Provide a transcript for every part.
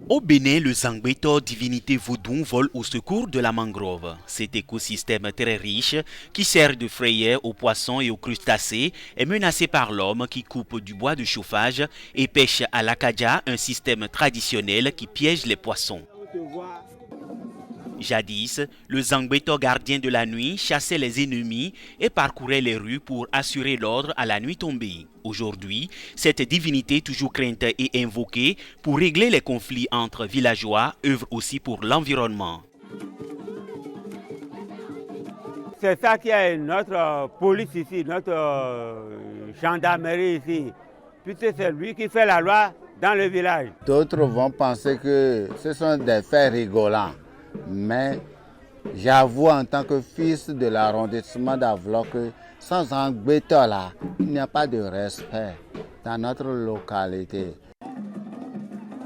Au Bénin, le Zangbeto, divinité vaudou, vole au secours de la mangrove. Cet écosystème très riche, qui sert de frayère aux poissons et aux crustacés, est menacé par l'homme qui coupe du bois de chauffage et pêche à l'akaja, un système traditionnel qui piège les poissons. Jadis, le Zangbeto gardien de la nuit chassait les ennemis et parcourait les rues pour assurer l'ordre à la nuit tombée. Aujourd'hui, cette divinité toujours crainte et invoquée pour régler les conflits entre villageois œuvre aussi pour l'environnement. C'est ça qui est notre police ici, notre gendarmerie ici. Puisque c'est lui qui fait la loi dans le village. D'autres vont penser que ce sont des faits rigolants. Mais j'avoue en tant que fils de l'arrondissement d'Avlon que sans Zangbeto là, il n'y a pas de respect dans notre localité.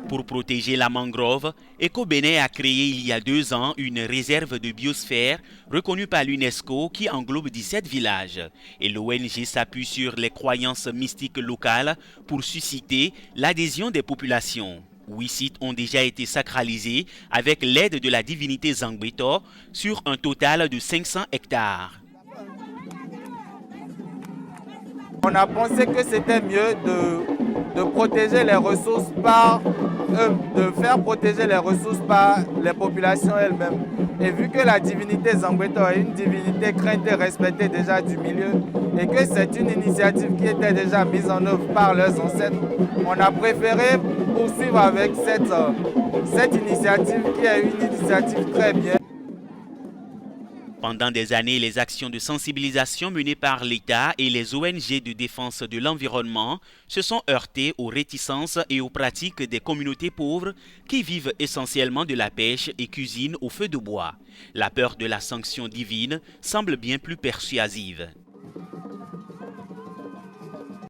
Pour protéger la mangrove, EcoBénin a créé il y a 2 ans une réserve de biosphère reconnue par l'UNESCO qui englobe 17 villages. Et l'ONG s'appuie sur les croyances mystiques locales pour susciter l'adhésion des populations. 8 sites ont déjà été sacralisés avec l'aide de la divinité Zangbeto sur un total de 500 hectares. On a pensé que c'était mieux de protéger les ressources de faire protéger les ressources par les populations elles-mêmes. Et vu que la divinité Zangbeto est une divinité crainte et respectée déjà du milieu, et que c'est une initiative qui était déjà mise en œuvre par leurs ancêtres, on a préféré poursuivre avec cette initiative qui est une initiative très bien. Pendant des années, les actions de sensibilisation menées par l'État et les ONG de défense de l'environnement se sont heurtées aux réticences et aux pratiques des communautés pauvres qui vivent essentiellement de la pêche et cuisinent au feu de bois. La peur de la sanction divine semble bien plus persuasive.